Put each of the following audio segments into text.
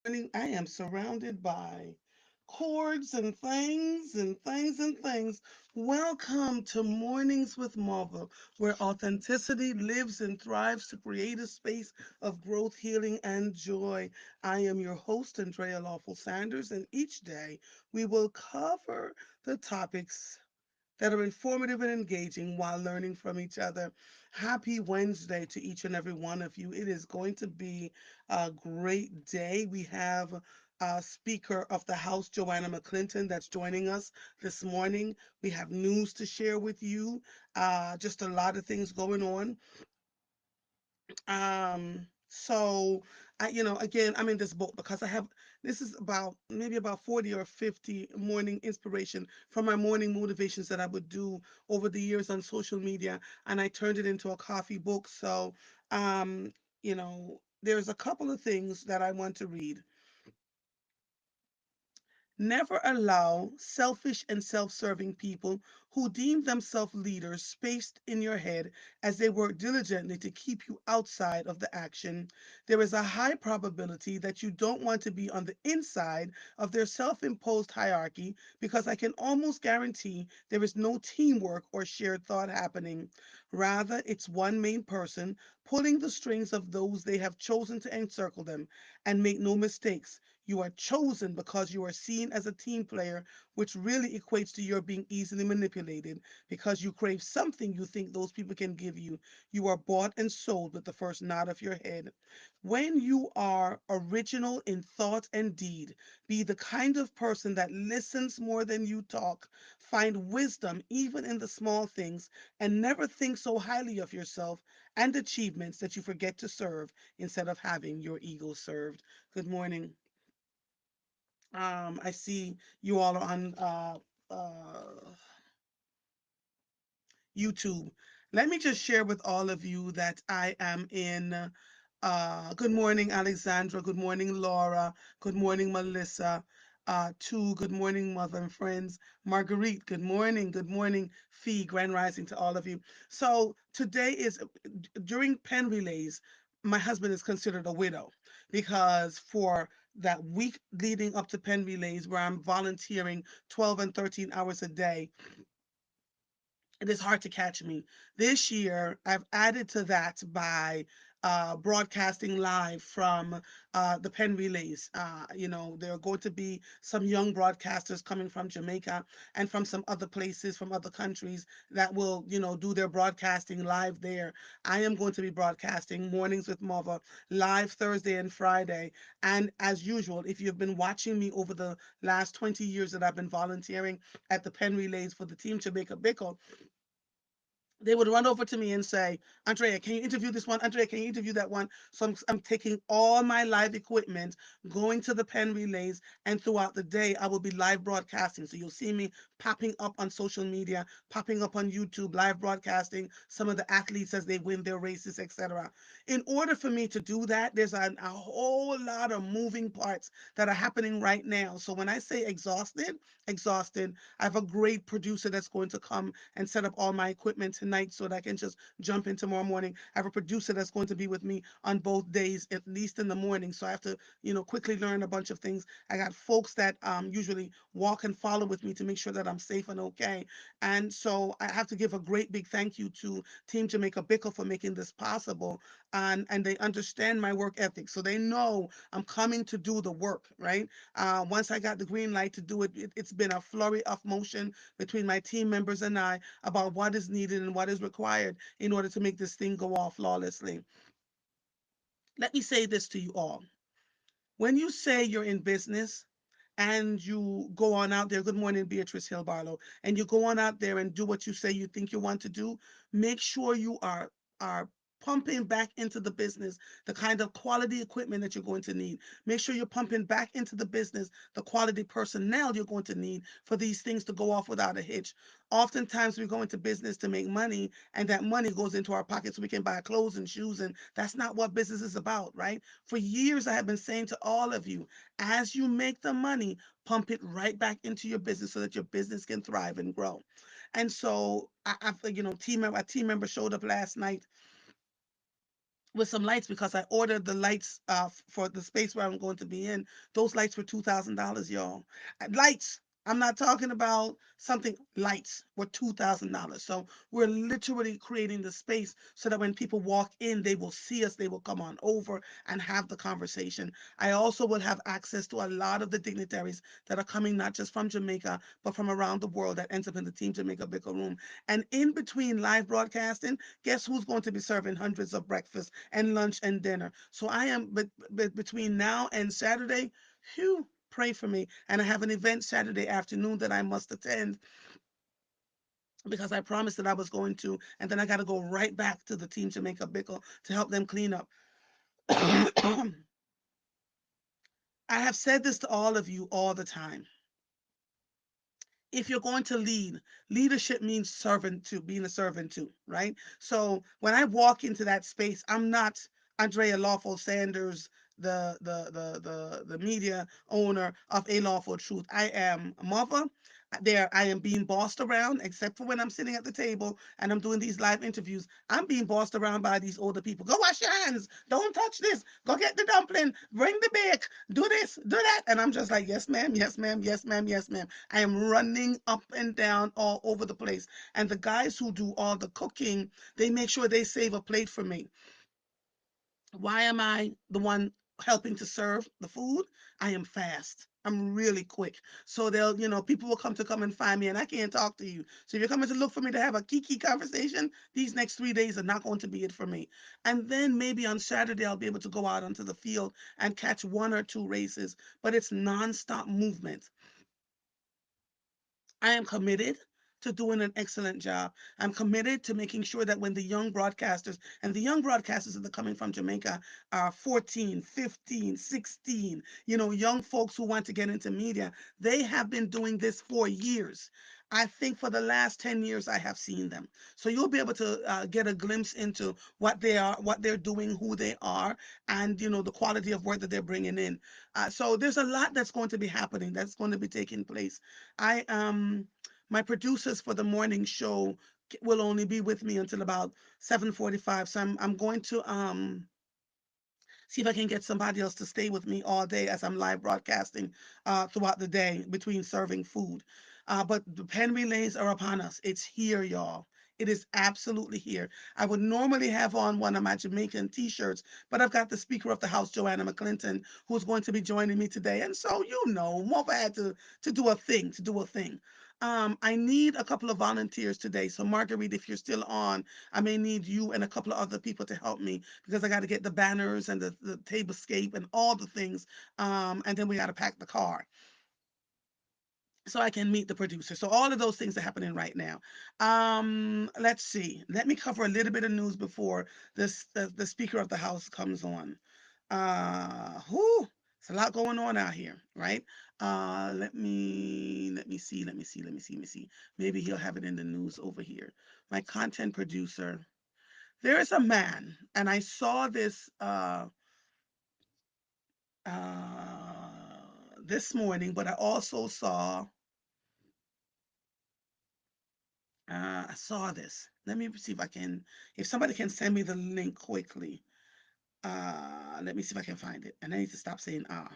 morning. I am surrounded by cords and things and things and things. Welcome to Mornings with Marva, where authenticity lives and thrives to create a space of growth, healing, and joy. I am your host, Andrea Lawful Sanders, and each day we will cover the topics that are informative and engaging while learning from each other. Happy Wednesday to each and every one of you. It is going to be a great day. We have Speaker of the House, Joanna McClinton, that's joining us this morning. We have news to share with you, just a lot of things going on. So again, I'm in this book because I have this is about maybe about 40 or 50 morning inspiration from my morning motivations that I would do over the years on social media, and I turned it into a coffee book. So, there's a couple of things that I want to read. Never allow selfish and self serving people who deem themselves leaders spaced in your head as they work diligently to keep you outside of the action. There is a high probability that you don't want to be on the inside of their self imposed hierarchy because I can almost guarantee there is no teamwork or shared thought happening. Rather, it's one main person pulling the strings of those they have chosen to encircle them. And make no mistakes, you are chosen because you are seen as a team player, which really equates to your being easily manipulated because you crave something you think those people can give you. You are bought and sold with the first nod of your head. When you are original in thought and deed, be the kind of person that listens more than you talk, find wisdom even in the small things, and never think so highly of yourself and achievements that you forget to serve instead of having your ego served. Good morning. I see you all are on YouTube. Let me just share with all of you that I am in. Good morning, Alexandra. Good morning, Laura. Good morning, Melissa. Good morning, mother and friends. Marguerite, good morning. Good morning, Fee. Grand rising to all of you. So today is during pen relays. My husband is considered a widow because for that week leading up to pen relays, where I'm volunteering 12 and 13 hours a day, it is hard to catch me. This year, I've added to that by broadcasting live from the Penn Relays. There are going to be some young broadcasters coming from Jamaica and from some other places, from other countries that will, do their broadcasting live there. I am going to be broadcasting Mornings with Mother live Thursday and Friday. And as usual, if you've been watching me over the last 20 years that I've been volunteering at the Penn Relays for the Team Jamaica Bickle, they would run over to me and say, Andrea, can you interview this one? Andrea, can you interview that one? So I'm taking all my live equipment, going to the pen relays, and throughout the day, I will be live broadcasting. So you'll see me popping up on social media, popping up on YouTube, live broadcasting some of the athletes as they win their races, etc. In order for me to do that, there's a whole lot of moving parts that are happening right now. So when I say exhausted, exhausted, I have a great producer that's going to come and set up all my equipment tonight so that I can just jump in tomorrow morning. I have a producer that's going to be with me on both days, at least in the morning. So I have to, quickly learn a bunch of things. I got folks that usually walk and follow with me to make sure that I'm safe and okay. And so I have to give a great big thank you to Team Jamaica Bickle for making this possible. And they understand my work ethic. So they know I'm coming to do the work, right? Once I got the green light to do it, it's been a flurry of motion between my team members and I about what is needed and what is required in order to make this thing go off flawlessly. Let me say this to you all. When you say you're in business and you go on out there, good morning, Beatrice Hill Barlow, and you go on out there and do what you say you think you want to do, make sure you are pumping back into the business the kind of quality equipment that you're going to need. Make sure you're pumping back into the business the quality personnel you're going to need for these things to go off without a hitch. Oftentimes we go into business to make money, and that money goes into our pockets so we can buy clothes and shoes, and that's not what business is about, right? For years I have been saying to all of you, as you make the money, pump it right back into your business so that your business can thrive and grow. And so a team member showed up last night with some lights because I ordered the lights for the space where I'm going to be in. Those lights were $2,000, y'all. Lights. I'm not talking about something. Lights were $2,000. So we're literally creating the space so that when people walk in, they will see us. They will come on over and have the conversation. I also will have access to a lot of the dignitaries that are coming not just from Jamaica but from around the world that ends up in the Team Jamaica Bickle Room. And in between live broadcasting, guess who's going to be serving hundreds of breakfast and lunch and dinner? So I am, between now and Saturday, whew, pray for me. And I have an event Saturday afternoon that I must attend because I promised that I was going to. And then I got to go right back to the Team Jamaica Bickle to help them clean up. I have said this to all of you all the time. If you're going to lead, leadership means servant to being a servant too, right? So when I walk into that space, I'm not Andrea Lawful Sanders, the media owner of A Lawful Truth. I am a mother. There, I am being bossed around, except for when I'm sitting at the table and I'm doing these live interviews. I'm being bossed around by these older people. Go wash your hands. Don't touch this. Go get the dumpling. Bring the bake. Do this. Do that. And I'm just like, yes, ma'am. Yes, ma'am. Yes, ma'am. Yes, ma'am. I am running up and down all over the place. And the guys who do all the cooking, they make sure they save a plate for me. Why am I the one helping to serve the food? I am fast. I'm really quick. So people will come and find me and I can't talk to you. So if you're coming to look for me to have a kiki conversation, these next 3 days are not going to be it for me. And then maybe on Saturday, I'll be able to go out onto the field and catch one or two races, but it's nonstop movement. I am committed to doing an excellent job. I'm committed to making sure that when the young broadcasters, and the young broadcasters that are coming from Jamaica are 14, 15, 16, young folks who want to get into media, they have been doing this for years. I think for the last 10 years, I have seen them. So you'll be able to get a glimpse into what they are, what they're doing, who they are, and, the quality of work that they're bringing in. So there's a lot that's going to be happening, that's going to be taking place. I My producers for the morning show will only be with me until about 7:45. So I'm going to see if I can get somebody else to stay with me all day as I'm live broadcasting throughout the day between serving food. But the pen relays are upon us. It's here, y'all. It is absolutely here. I would normally have on one of my Jamaican t-shirts, but I've got the Speaker of the House, Joanna McClinton, who's going to be joining me today. And so, Mova had to do a thing, to do a thing. I need a couple of volunteers today. So, Marguerite, if you're still on, I may need you and a couple of other people to help me because I got to get the banners and the tablescape and all the things. And then we got to pack the car so I can meet the producer. So all of those things are happening right now. Let's see. Let me cover a little bit of news before the Speaker of the House comes on. Whew, it's a lot going on out here, right? Let me see. Maybe he'll have it in the news over here. My content producer. There is a man, and I saw this this morning, but I also saw this. Let me see if somebody can send me the link quickly. Let me see if I can find it. And I need to stop saying ah.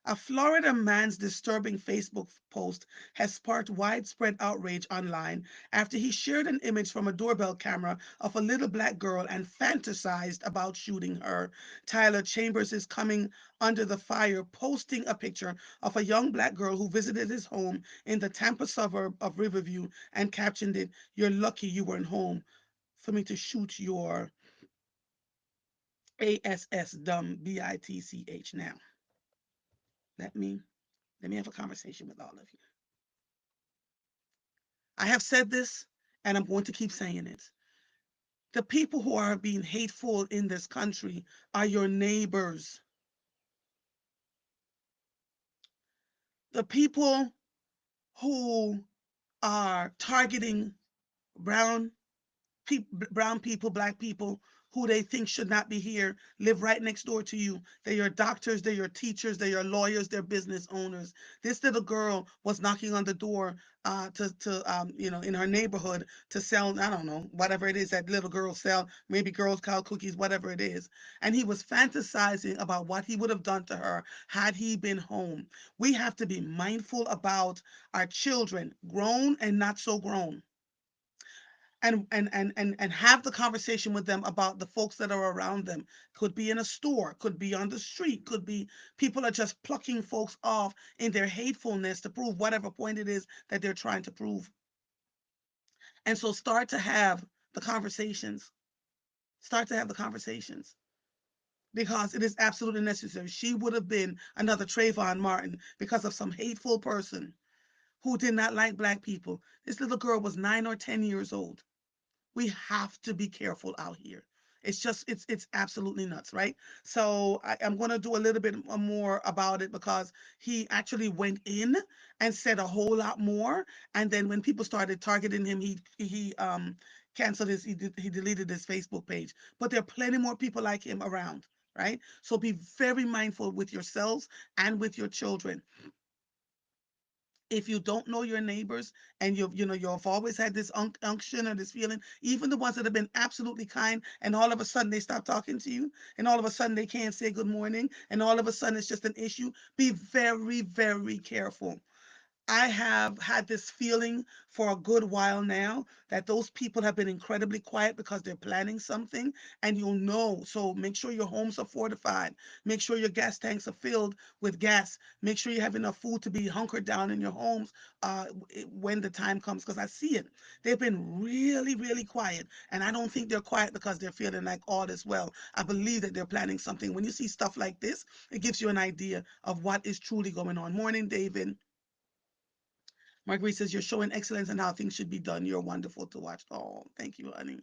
A Florida man's disturbing Facebook post has sparked widespread outrage online after he shared an image from a doorbell camera of a little black girl and fantasized about shooting her. Tyler Chambers is coming under the fire, posting a picture of a young black girl who visited his home in the Tampa suburb of Riverview and captioned it, "You're lucky you weren't home for me to shoot your ASS dumb BITCH." Now, let me let me have a conversation with all of you. I have said this and I'm going to keep saying it. The people who are being hateful in this country are your neighbors. The people who are targeting brown brown people, black people who they think should not be here live right next door to you. They're your doctors, they're your teachers, they're your lawyers, they're business owners. This little girl was knocking on the door in her neighborhood to sell, I don't know, whatever it is that little girls sell, maybe Girl Scout cookies, whatever it is. And he was fantasizing about what he would have done to her had he been home. We have to be mindful about our children, grown and not so grown, and have the conversation with them about the folks that are around them. Could be in a store, could be on the street, could be people are just plucking folks off in their hatefulness to prove whatever point it is that they're trying to prove. And so start to have the conversations. Start to have the conversations because it is absolutely necessary. She would have been another Trayvon Martin because of some hateful person who did not like black people. This little girl was 9 or 10 years old. We have to be careful out here. It's absolutely nuts, right? So I'm going to do a little bit more about it because he actually went in and said a whole lot more. And then when people started targeting him, he canceled he deleted his Facebook page. But there are plenty more people like him around, right? So be very mindful with yourselves and with your children. If you don't know your neighbors and you've always had this unction or this feeling, even the ones that have been absolutely kind, and all of a sudden they stop talking to you, and all of a sudden they can't say good morning, and all of a sudden it's just an issue, be very, very careful. I have had this feeling for a good while now that those people have been incredibly quiet because they're planning something, and you'll know. So make sure your homes are fortified. Make sure your gas tanks are filled with gas. Make sure you have enough food to be hunkered down in your homes when the time comes, because I see it. They've been really, really quiet, and I don't think they're quiet because they're feeling like all is well. I believe that they're planning something. When you see stuff like this, it gives you an idea of what is truly going on. Morning, David. Marguerite says, you're showing excellence in how things should be done. You're wonderful to watch. Oh, thank you, honey.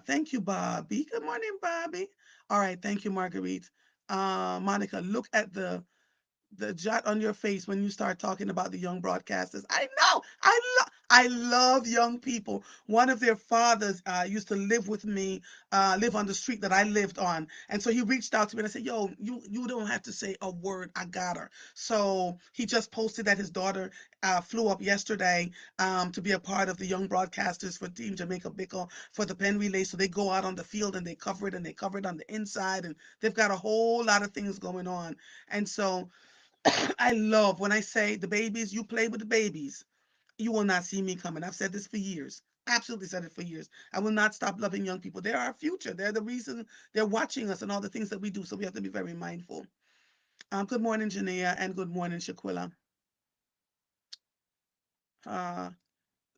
Thank you, Bobby. Good morning, Bobby. All right, thank you, Marguerite. Monica, look at the jot on your face when you start talking about the young broadcasters. I know. I love young people. One of their fathers used to live with me, live on the street that I lived on, and so he reached out to me and I said, "Yo, you don't have to say a word. I got her." So he just posted that his daughter flew up yesterday to be a part of the young broadcasters for Team Jamaica Bickle for the pen relay. So they go out on the field and they cover it, and they cover it on the inside, and they've got a whole lot of things going on. And so I love when I say the babies, you play with the babies, you will not see me coming. I've said this for years. Absolutely said it for years. I will not stop loving young people. They're our future. They're the reason they're watching us and all the things that we do. So we have to be very mindful. Good morning, Jania, and good morning, Shaquilla. Uh,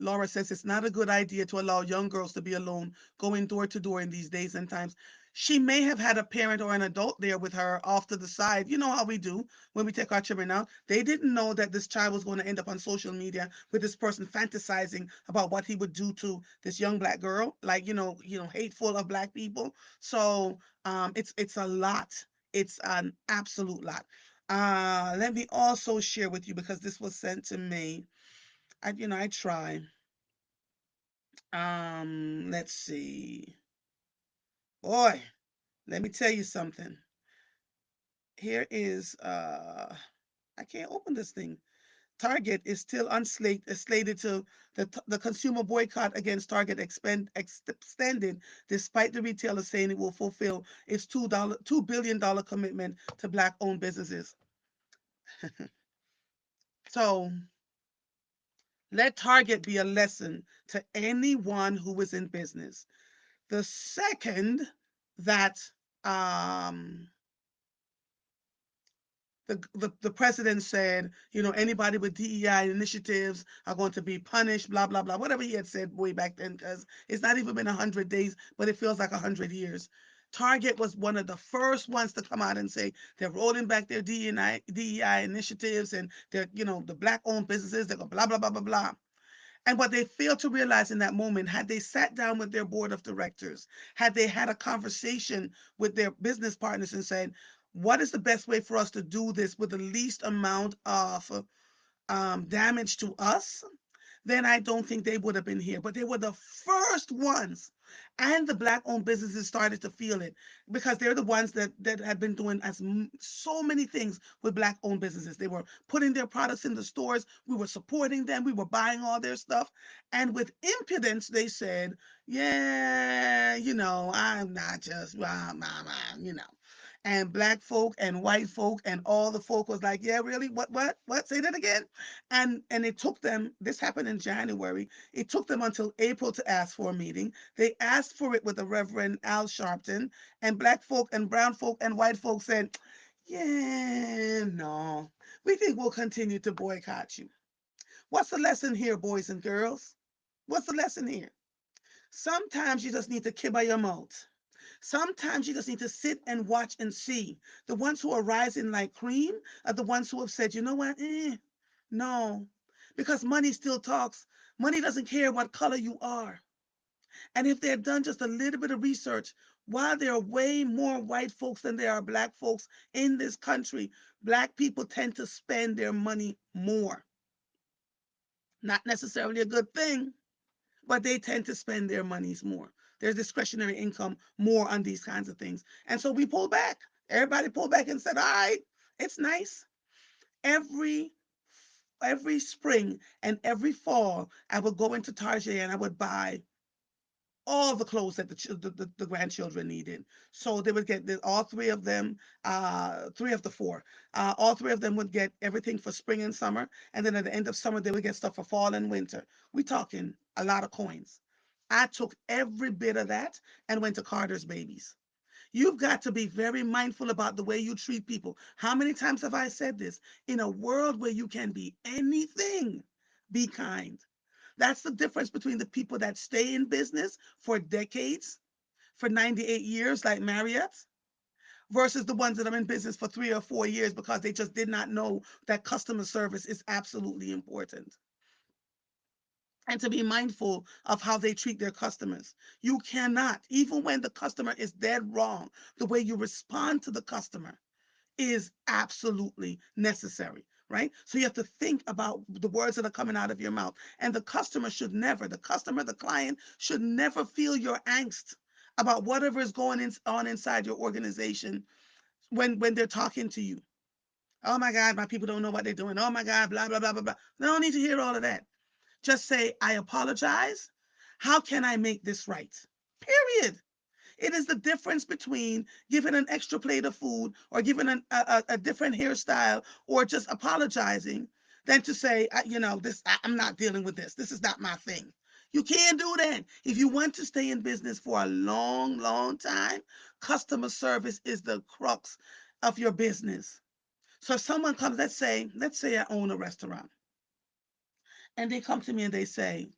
Laura says it's not a good idea to allow young girls to be alone, going door to door in these days and times. She may have had a parent or an adult there with her off to the side. You know how we do when we take our children out. They didn't know that this child was going to end up on social media with this person fantasizing about what he would do to this young black girl, like hateful of black people. So it's a lot. It's an absolute lot. Let me also share with you because this was sent to me. I try. Let's see. Boy, let me tell you something. Here is I can't open this thing. Target is still slated to the consumer boycott against Target extended despite the retailer saying it will fulfill its $2 billion commitment to black owned businesses. So let Target be a lesson to anyone who is in business. The second that um, the president said, anybody with DEI initiatives are going to be punished, blah, blah, blah, whatever he had said way back then, because it's not even been 100 days, but it feels like 100 years. Target was one of the first ones to come out and say they're rolling back their DEI initiatives and they're, the black owned businesses, they're going blah, blah, blah, blah, blah. And what they failed to realize in that moment, had they sat down with their board of directors, had they had a conversation with their business partners and said, what is the best way for us to do this with the least amount of damage to us? then I don't think they would have been here. But they were the first ones. And the black owned businesses started to feel it because they're the ones that had been doing so many things with black owned businesses. They were putting their products in the stores. We were supporting them. We were buying all their stuff. And with impudence, they said, yeah, I'm not just, you know. And black folk and white folk and all the folk was like, yeah, really? What? Say that again? And it took them, this happened in January. It took them until April to ask for a meeting. They asked for it with the Reverend Al Sharpton, and black folk and brown folk and white folk said, yeah, no, we think we'll continue to boycott you. What's the lesson here, boys and girls? What's the lesson here? Sometimes you just need to kiss by your mouth. Sometimes you just need to sit and watch and see. The ones who are rising like cream are the ones who have said, you know what? No. Because money still talks. Money doesn't care what color you are. And if they've done just a little bit of research, while there are way more white folks than there are black folks in this country, black people tend to spend their money more. Not necessarily a good thing, but they tend to spend their monies more. There's discretionary income more on these kinds of things. And so we pulled back. Everybody pulled back and said, all right, it's nice. Every every spring and every fall, I would go into Target and I would buy all the clothes that the grandchildren needed. So they would get all three of them, three of the four, all three of them would get everything for spring and summer. And then at the end of summer, they would get stuff for fall and winter. We talking a lot of coins. I took every bit of that and went to Carter's Babies. You've got to be very mindful about the way you treat people. How many times have I said this? In a world where you can be anything, be kind. That's the difference between the people that stay in business for decades, for 98 years, like Marriott, versus the ones that are in business for 3 or 4 years because they just did not know that customer service is absolutely important. And to be mindful of how they treat their customers. You cannot, even when the customer is dead wrong, the way you respond to the customer is absolutely necessary, right? So you have to think about the words that are coming out of your mouth. And the customer, the client should never feel your angst about whatever is on inside your organization when they're talking to you. Oh my God, my people don't know what they're doing. Oh my God, blah, blah, blah, blah, blah. They don't need to hear all of that. Just say, I apologize. How can I make this right? Period. It is the difference between giving an extra plate of food or giving a different hairstyle or just apologizing than to say, I'm not dealing with this. This is not my thing. You can't do that. If you want to stay in business for a long, long time, customer service is the crux of your business. So if someone comes, let's say I own a restaurant and they come to me and they say,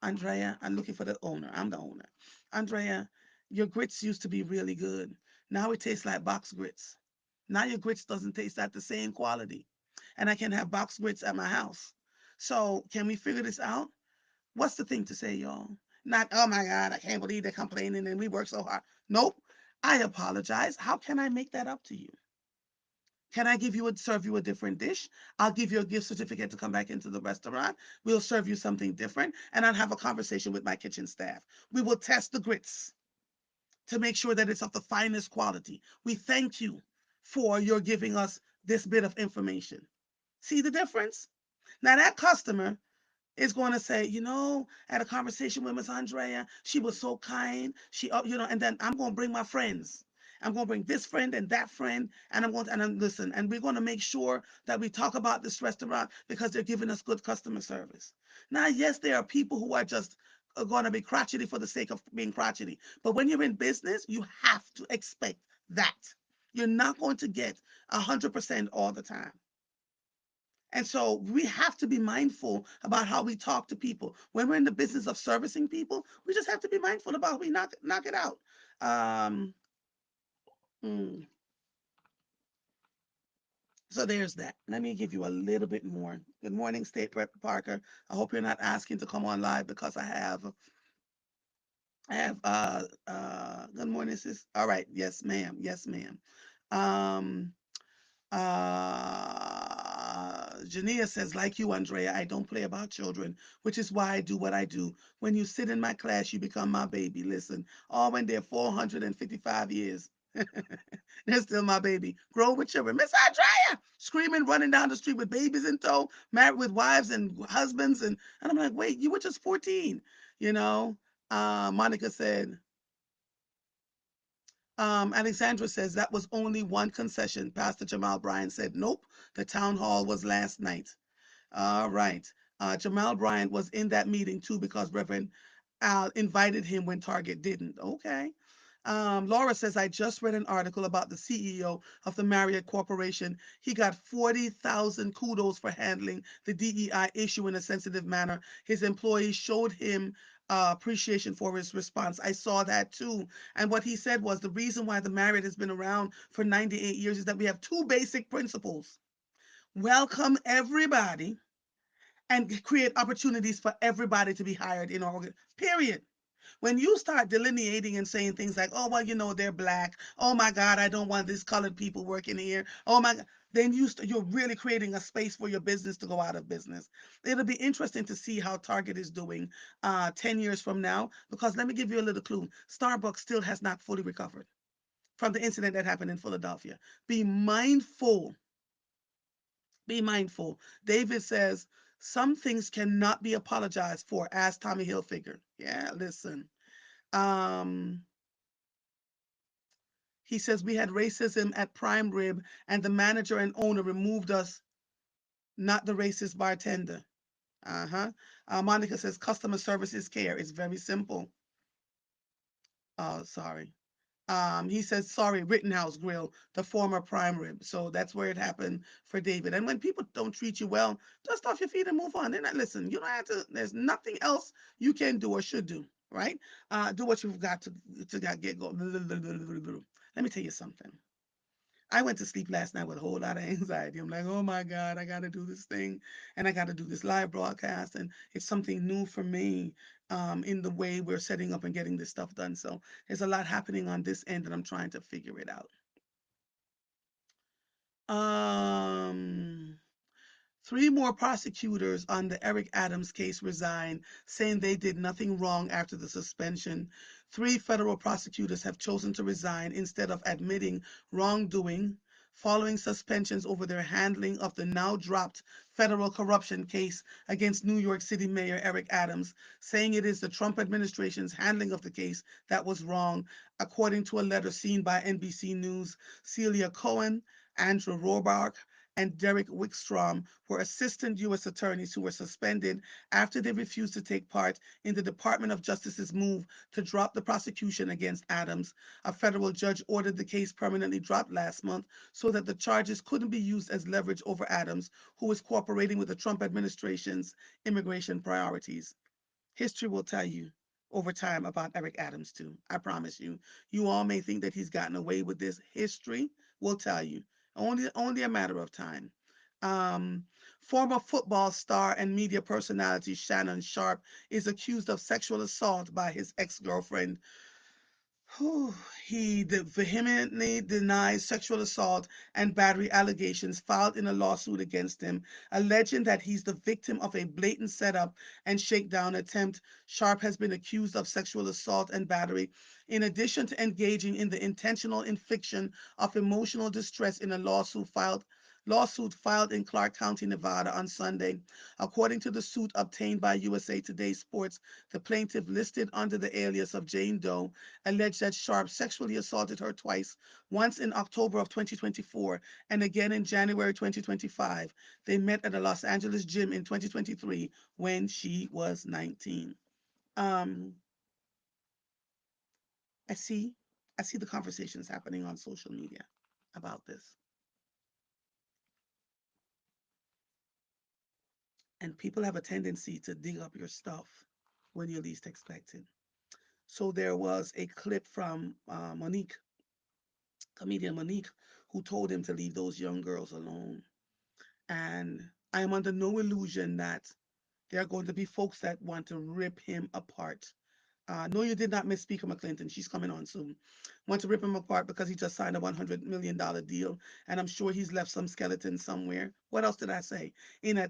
Andrea, I'm looking for the owner. I'm the owner. Andrea, your grits used to be really good. Now it tastes like box grits. Now your grits doesn't taste at the same quality. And I can have box grits at my house. So can we figure this out? What's the thing to say, y'all? Not, oh my God, I can't believe they're complaining and we work so hard. Nope. I apologize. How can I make that up to you? Can I serve you a different dish? I'll give you a gift certificate to come back into the restaurant. We'll serve you something different, and I'll have a conversation with my kitchen staff. We will test the grits to make sure that it's of the finest quality. We thank you for your giving us this bit of information. See the difference? Now that customer is going to say, I had a conversation with Miss Andrea. She was so kind. And then I'm going to bring my friends. I'm going to bring this friend and that friend, and I'm listen, and we're going to make sure that we talk about this restaurant because they're giving us good customer service. Now, yes, there are people who are just going to be crotchety for the sake of being crotchety, but when you're in business, you have to expect that. You're not going to get 100% all the time. And so we have to be mindful about how we talk to people. When we're in the business of servicing people, we just have to be mindful about how we knock it out. Um, mm, so there's that. Let me give you a little bit more. Good morning, State Rep Parker. I hope you're not asking to come on live because I have good morning, sis. All right, yes, ma'am. Yes, ma'am. Um, Jania says, like you, Andrea, I don't play about children, which is why I do what I do. When you sit in my class, you become my baby. Listen, all when they're 455 years, they're still my baby. Grow with children. Miss Andrea, screaming, running down the street with babies in tow, married with wives and husbands. And I'm like, wait, you were just 14, you know? Monica said, Alexandra says that was only one concession. Pastor Jamal Bryan said, nope, the town hall was last night. All right. Jamal Bryant was in that meeting too because Reverend Al invited him when Target didn't. Okay. Laura says, I just read an article about the CEO of the Marriott Corporation. He got 40,000 kudos for handling the DEI issue in a sensitive manner. His employees showed him appreciation for his response. I saw that too. And what he said was the reason why the Marriott has been around for 98 years is that we have two basic principles: welcome everybody and create opportunities for everybody to be hired in our organ. Period. When you start delineating and saying things like, "Oh well, they're black. Oh my God, I don't want these colored people working here. Oh my God," then you're really creating a space for your business to go out of business. It'll be interesting to see how Target is doing 10 years from now. Because let me give you a little clue: Starbucks still has not fully recovered from the incident that happened in Philadelphia. Be mindful be mindful. David says, some things cannot be apologized for, as Tommy Hilfiger. Yeah, listen. Um, he says, we had racism at Prime Rib, and the manager and owner removed us, not the racist bartender. Uh-huh. Monica says, customer service is care. It's very simple. Oh, sorry. He says, sorry, Rittenhouse Grill, the former prime rib. So that's where it happened for David. And when people don't treat you well, dust off your feet and move on. They're not, listen, you don't have to, there's nothing else you can do or should do, right? Do what you've got to get going. Let me tell you something. I went to sleep last night with a whole lot of anxiety. I'm like, oh my God, I got to do this thing and I got to do this live broadcast. And it's something new for me in the way we're setting up and getting this stuff done. So there's a lot happening on this end and I'm trying to figure it out. Um, Three more prosecutors on the Eric Adams case resigned, saying they did nothing wrong after the suspension. Three federal prosecutors have chosen to resign instead of admitting wrongdoing following suspensions over their handling of the now dropped federal corruption case against New York City Mayor Eric Adams, saying it is the Trump administration's handling of the case that was wrong, according to a letter seen by NBC News. Celia Cohen, Andrew Rohrbach, and Derek Wickstrom were assistant U.S. attorneys who were suspended after they refused to take part in the Department of Justice's move to drop the prosecution against Adams. A federal judge ordered the case permanently dropped last month so that the charges couldn't be used as leverage over Adams, who was cooperating with the Trump administration's immigration priorities. History will tell you over time about Eric Adams too. I promise you. You all may think that he's gotten away with this. History will tell you. Only a matter of time. Um, Former football star and media personality Shannon Sharp is accused of sexual assault by his ex-girlfriend. He vehemently denies sexual assault and battery allegations filed in a lawsuit against him, alleging that he's the victim of a blatant setup and shakedown attempt. Sharp has been accused of sexual assault and battery, in addition to engaging in the intentional infliction of emotional distress in a lawsuit filed in Clark County, Nevada on Sunday. According to the suit obtained by USA Today Sports, the plaintiff, listed under the alias of Jane Doe, alleged that Sharp sexually assaulted her twice, once in October of 2024 and again in January 2025. They met at a Los Angeles gym in 2023 when she was 19. Um, I see, I see the conversations happening on social media about this, and people have a tendency to dig up your stuff when you least expect it. So there was a clip from Monique, comedian Monique, who told him to leave those young girls alone. And I am under no illusion that there are going to be folks that want to rip him apart. No, you did not miss Speaker McClinton. She's coming on soon. Want to rip him apart because he just signed a $100 million deal, and I'm sure he's left some skeleton somewhere. What else did I say? In a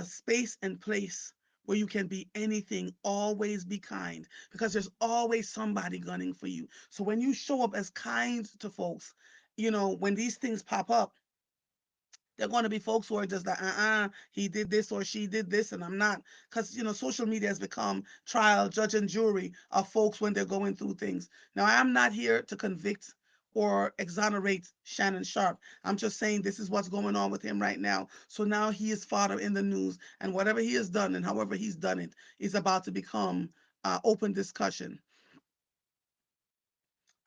space and place where you can be anything, always be kind, because there's always somebody gunning for you. So when you show up as kind to folks, when these things pop up, they're going to be folks who are just like, he did this or she did this, and I'm not. Because, social media has become trial, judge, and jury of folks when they're going through things. Now, I'm not here to convict or exonerate Shannon Sharp. I'm just saying this is what's going on with him right now. So now he is fodder in the news, and whatever he has done and however he's done it is about to become open discussion.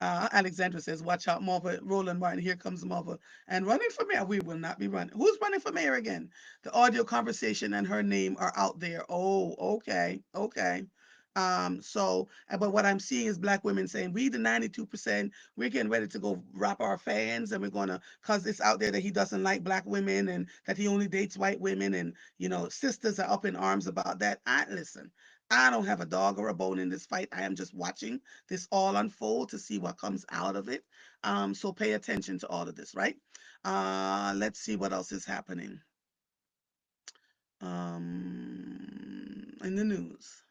Alexandra says, "Watch out, mother." Roland Martin, here comes mother. And running for mayor, we will not be running. Who's running for mayor again? The audio conversation and her name are out there. Oh, okay, okay. But what I'm seeing is black women saying, "We the 92%. We're getting ready to go wrap our fans, and we're gonna, cause it's out there that he doesn't like black women and that he only dates white women, and sisters are up in arms about that." I listen. I don't have a dog or a bone in this fight. I am just watching this all unfold to see what comes out of it. So pay attention to all of this, right? Let's see what else is happening in the news.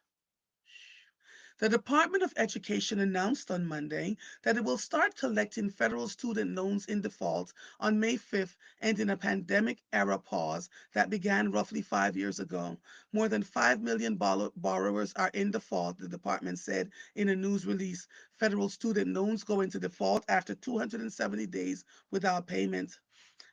The Department of Education announced on Monday that it will start collecting federal student loans in default on May 5th, ending a pandemic era pause that began roughly 5 years ago. More than 5 million borrowers are in default, the department said in a news release. Federal student loans go into default after 270 days without payment.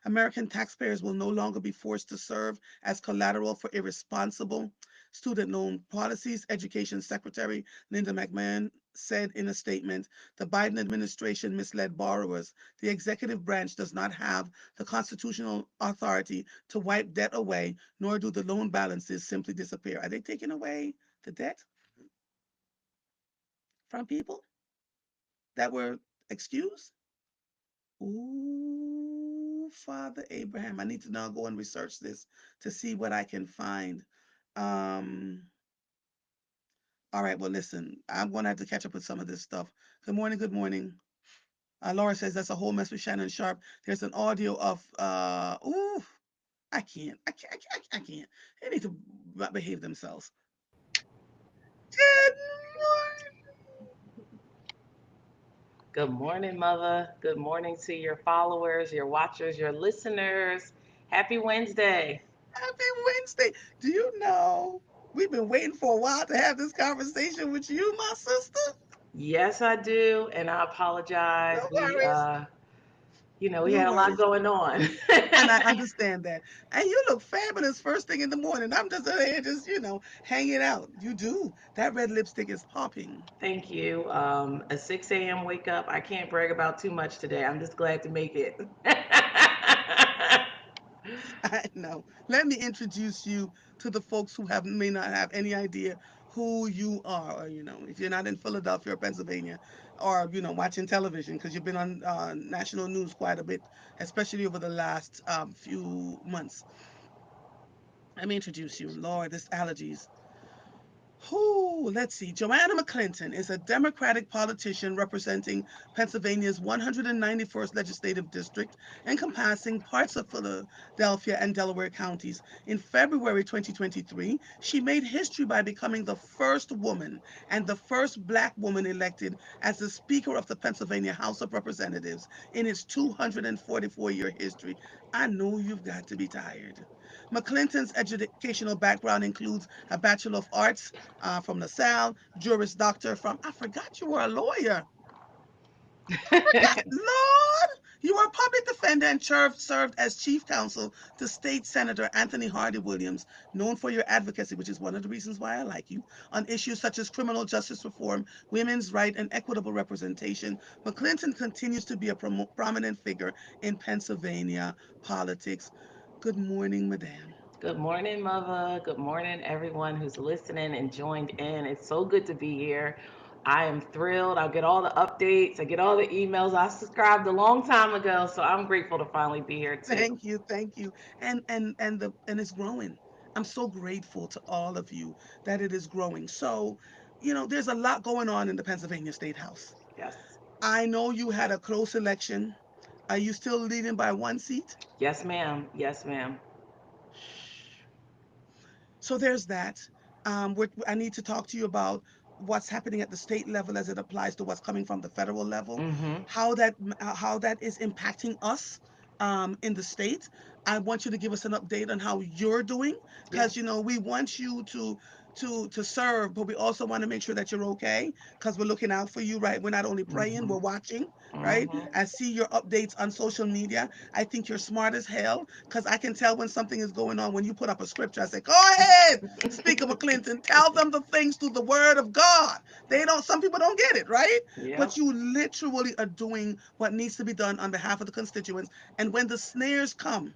American taxpayers will no longer be forced to serve as collateral for irresponsible student loan policies, Education Secretary Linda McMahon said in a statement. The Biden administration misled borrowers. The executive branch does not have the constitutional authority to wipe debt away, nor do the loan balances simply disappear. Are they taking away the debt from people that were excused? Ooh, Father Abraham. I need to now go and research this to see what I can find. Um, all right, well, listen, I'm going to have to catch up with some of this stuff. Good morning, good morning. Laura says that's a whole mess with Shannon Sharp. There's an audio of, I can't. They need to behave themselves. Good Good morning, Mother. Good morning to your followers, your watchers, your listeners. Happy Wednesday. Happy Wednesday. Do you know we've been waiting for a while to have this conversation with you, my sister? Yes, I do, and I No apologize. We, worries. we No had a lot worries. going on. And I understand that. And you look fabulous first thing in the morning. I'm just here, just, hanging out. You do. That red lipstick is popping. Thank you. A 6 a.m. wake up. I can't brag about too much today. I'm just glad to make it. I know. Let me introduce you to the folks who may not have any idea who you are, or if you're not in Philadelphia or Pennsylvania, or watching television because you've been on national news quite a bit, especially over the last few months. Let me introduce you. Lord, this allergies. Who, let's see. Joanna McClinton is a Democratic politician representing Pennsylvania's 191st legislative district, encompassing parts of Philadelphia and Delaware counties. In February 2023, she made history by becoming the first woman and the first Black woman elected as the Speaker of the Pennsylvania House of Representatives in its 244-year history. I know you've got to be tired. McClinton's educational background includes a Bachelor of Arts from LaSalle, Juris Doctor from, I forgot you were a lawyer. Lord, you were a public defender and served as chief counsel to State Senator Anthony Hardy Williams, known for your advocacy, which is one of the reasons why I like you, on issues such as criminal justice reform, women's right, and equitable representation. McClinton continues to be a prominent figure in Pennsylvania politics. Good morning, Madame. Good morning, Mother. Good morning, everyone who's listening and joined in. It's so good to be here. I am thrilled. I'll get all the updates. I get all the emails. I subscribed a long time ago, so I'm grateful to finally be here too. Thank you, thank you. And it's growing. I'm so grateful to all of you that it is growing. So, there's a lot going on in the Pennsylvania State House. Yes. I know you had a close election. Are you still leading by one seat? Yes, ma'am. Yes, ma'am. So there's that. I need to talk to you about what's happening at the state level as it applies to what's coming from the federal level, Mm-hmm. how that is impacting us in the state. I want you to give us an update on how you're doing, because Yes. we want you to serve, but we also want to make sure that you're okay, because we're looking out for you, right? We're not only praying, Mm-hmm. we're watching, right? Mm-hmm. I see your updates on social media. I think you're smart as hell, because I can tell when something is going on when you put up a scripture. I say, go ahead, Speaker McClinton, tell them the things through the word of God. Some people don't get it, right? But Yep. you literally are doing what needs to be done on behalf of the constituents. And when the snares come,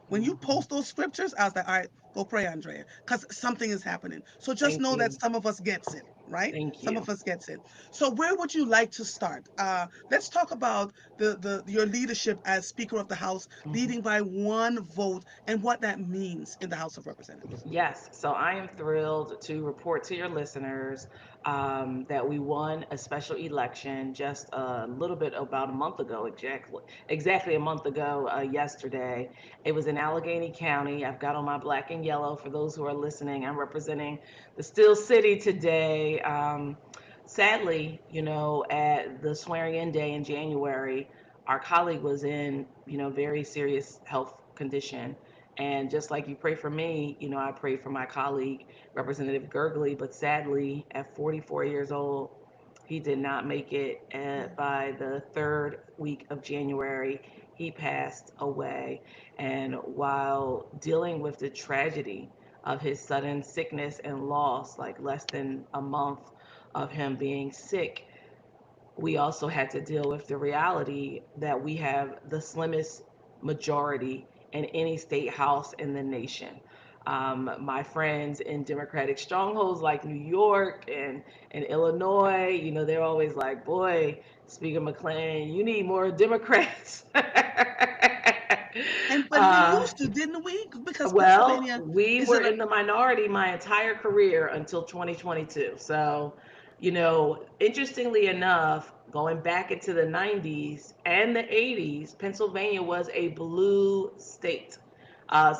when you Mm-hmm. post those scriptures, I was like, all right, go pray, Andrea, because something is happening. So just Thank know that you. some of us gets it, right? Thank Some you. of us gets it. So where would you like to start? Let's talk about the your leadership as Speaker of the House, Mm-hmm. leading by one vote, and what that means in the House of Representatives. Yes, so I am thrilled to report to your listeners that we won a special election just a little bit about a month ago, exactly a month ago yesterday. It was in Allegheny County. I've got on my black and yellow for those who are listening. I'm representing the Steel City today. Sadly, at the swearing in day in January, our colleague was in, very serious health condition. And just like you pray for me, I pray for my colleague, Representative Gergley. But sadly, at 44 years old, he did not make it. And by the third week of January, he passed away. And while dealing with the tragedy of his sudden sickness and loss, like less than a month of him being sick, we also had to deal with the reality that we have the slimmest majority in any state house in the nation. My friends in Democratic strongholds like New York and Illinois, they're always like, boy, Speaker McClain, you need more Democrats. And we uh, used to, didn't we? Because well, Pennsylvania we is were in a in the minority my entire career until 2022. So, interestingly enough, going back into the 90s and the 80s, Pennsylvania was a blue state.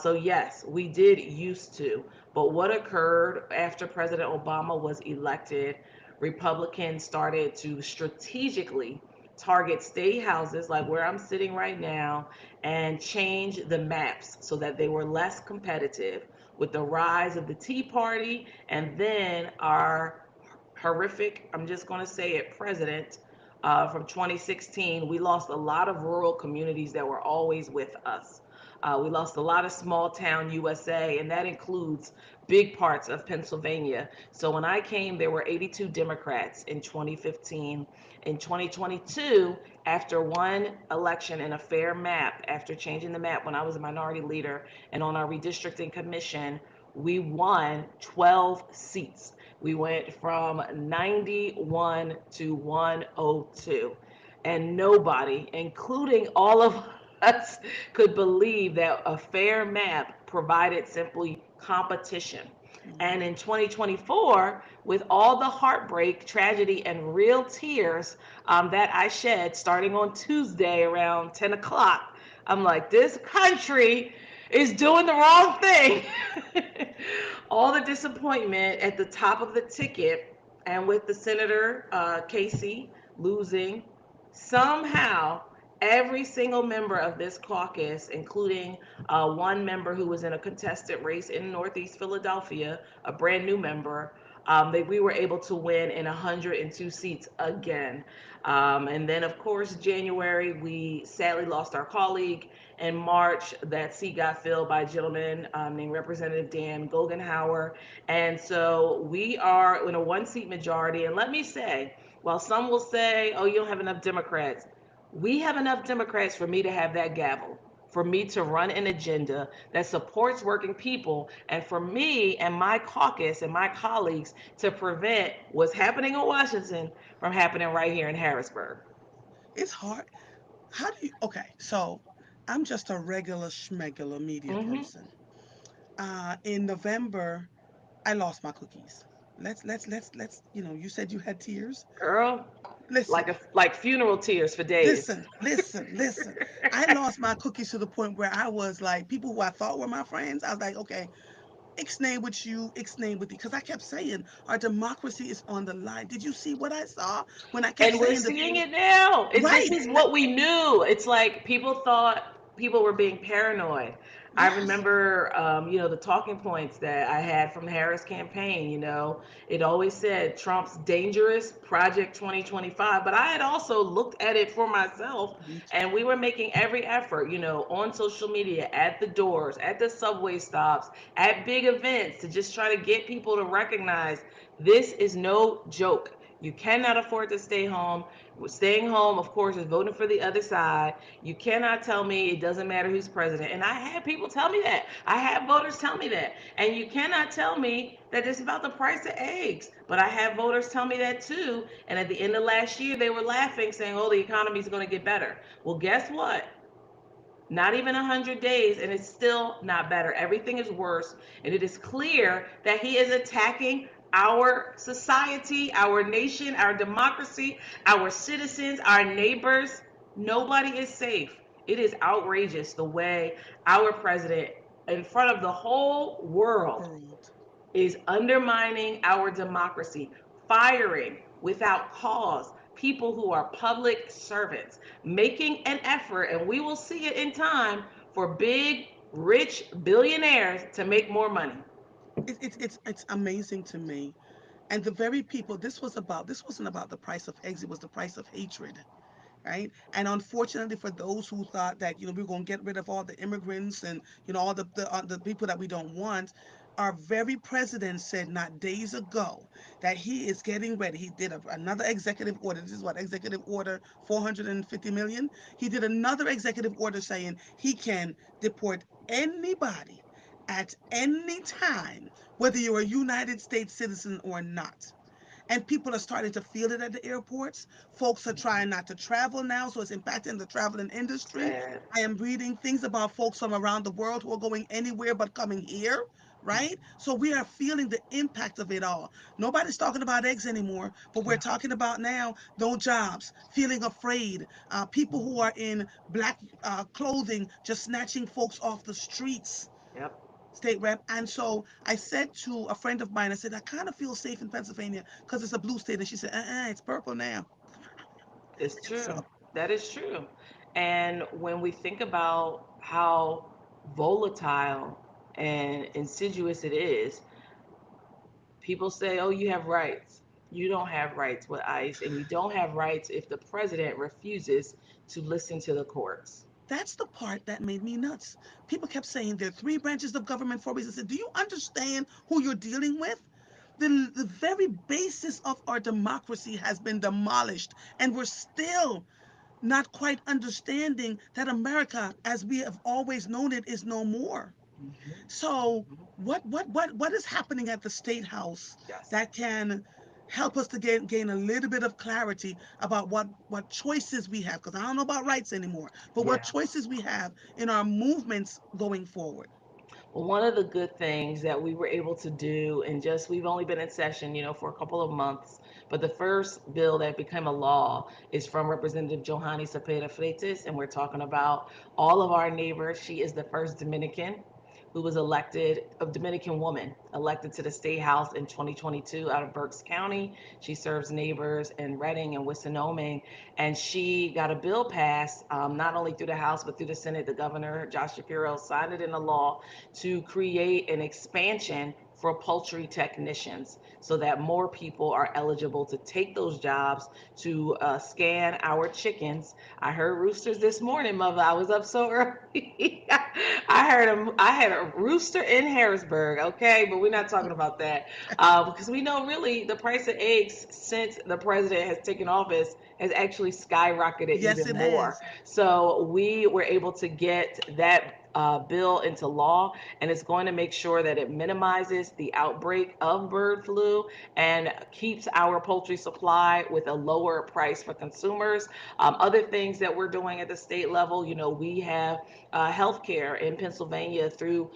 So, yes, we did used to. But what occurred after President Obama was elected, Republicans started to strategically target state houses like where I'm sitting right now and change the maps so that they were less competitive with the rise of the Tea Party and then our horrific, I'm just going to say it, president from 2016. We lost a lot of rural communities that were always with us. We lost a lot of small town USA, and that includes big parts of Pennsylvania. So when I came, there were 82 Democrats in 2015. In 2022, after one election and a fair map, after changing the map when I was a minority leader and on our redistricting commission, we won 12 seats. We went from 91 to 102. And nobody, including all of us, could believe that a fair map provided simply competition. And in 2024, with all the heartbreak, tragedy, and real tears that I shed starting on Tuesday around 10 o'clock, I'm like, this country is doing the wrong thing. All the disappointment at the top of the ticket, and with the Senator Casey losing, somehow every single member of this caucus, including one member who was in a contested race in Northeast Philadelphia, a brand new member, that we were able to win in 102 seats again. And then, of course, January, we sadly lost our colleague. In March, that seat got filled by a gentleman named Representative Dan Gogenhauer. And so we are in a one seat majority. And let me say, while some will say, oh, you don't have enough Democrats, we have enough Democrats for me to have that gavel, for me to run an agenda that supports working people, and for me and my caucus and my colleagues to prevent what's happening in Washington from happening right here in Harrisburg. it's hard. Okay, so I'm just a regular schmegular media Mm-hmm. person. In November, I lost my cookies. Let's. You said you had tears. Girl, Listen, like funeral tears for days. listen. I lost my cookies to the point where I was like, people who I thought were my friends, I was like, okay, ixnay with you, ixnay with you. Because I kept saying, our democracy is on the line. Did you see what I saw when I kept And we're saying that? seeing it now. This Right. is what we knew. It's like people thought people were being paranoid. I Yes. remember, the talking points that I had from the Harris campaign. It always said Trump's dangerous Project 2025, but I had also looked at it for myself, Me too. and we were making every effort, on social media, at the doors, at the subway stops, at big events, to just try to get people to recognize this is no joke. You cannot afford to stay home. Staying home, of course, is voting for the other side. You cannot tell me it doesn't matter who's president. And I had people tell me that. I had voters tell me that. And you cannot tell me that it's about the price of eggs. But I had voters tell me that too. And at the end of last year, they were laughing, saying, oh, the economy is going to get better. Well, guess what? Not even 100 days, and it's still not better. Everything is worse, and it is clear that he is attacking our society, our nation, our democracy, our citizens, our neighbors. Nobody is safe. It is outrageous the way our president, in front of the whole world, World. is undermining our democracy, firing without cause people who are public servants, making an effort, and we will see it in time, for big, rich billionaires to make more money. It's amazing to me. And the very people this wasn't about the price of eggs, it was the price of hatred. Right? And unfortunately, for those who thought that we are going to get rid of all the immigrants and all the people that we don't want, our very president said not days ago that he is getting ready. He did another executive order. This is what executive order 450 million. He did another executive order saying he can deport anybody at any time, whether you're a United States citizen or not, and people are starting to feel it at the airports. Folks are trying not to travel now, so it's impacting the traveling industry. Sad. I am reading things about folks from around the world who are going anywhere but coming here, right? So we are feeling the impact of it all. Nobody's talking about eggs anymore, but we're talking about now no jobs, feeling afraid, people who are in black clothing just snatching folks off the streets, Yep, state rep. And so I said to a friend of mine, I said, I kind of feel safe in Pennsylvania because it's a blue state. And she said, it's purple now. it's So true. That is true. And when we think about how volatile and insidious it is, people say, oh, you have rights. You don't have rights with ICE, and you don't have rights if the president refuses to listen to the courts. that's the part that made me nuts. People kept saying there are three branches of government for a reason. I said, do you understand who you're dealing with? The very basis of our democracy has been demolished, and we're still not quite understanding that America, as we have always known it, is no more. So Mhm. what is happening at the state house Yes. that can help us to gain a little bit of clarity about what choices we have? Because I don't know about rights anymore, but what Yeah. choices we have in our movements going forward. Well, one of the good things that we were able to do, and just we've only been in session, for a couple of months, but the first bill that became a law is from Representative Johanny Cepeda Freitas, and we're talking about all of our neighbors. She is the first Dominican who was elected, a Dominican woman elected to the state house in 2022 out of Berks County. She serves neighbors in Reading and Wissinoming, and she got a bill passed, not only through the House but through the Senate. The governor, Josh Shapiro, signed it into law to create an expansion for poultry technicians so that more people are eligible to take those jobs to scan our chickens. I heard roosters this morning, mother. I was up so early. I had a rooster in Harrisburg, okay, but we're not talking about that, because we know really the price of eggs since the president has taken office has actually skyrocketed Yes, even it more. has. So we were able to get that bill into law, and it's going to make sure that it minimizes the outbreak of bird flu and keeps our poultry supply with a lower price for consumers. Other things that we're doing at the state level, we have healthcare in Pennsylvania through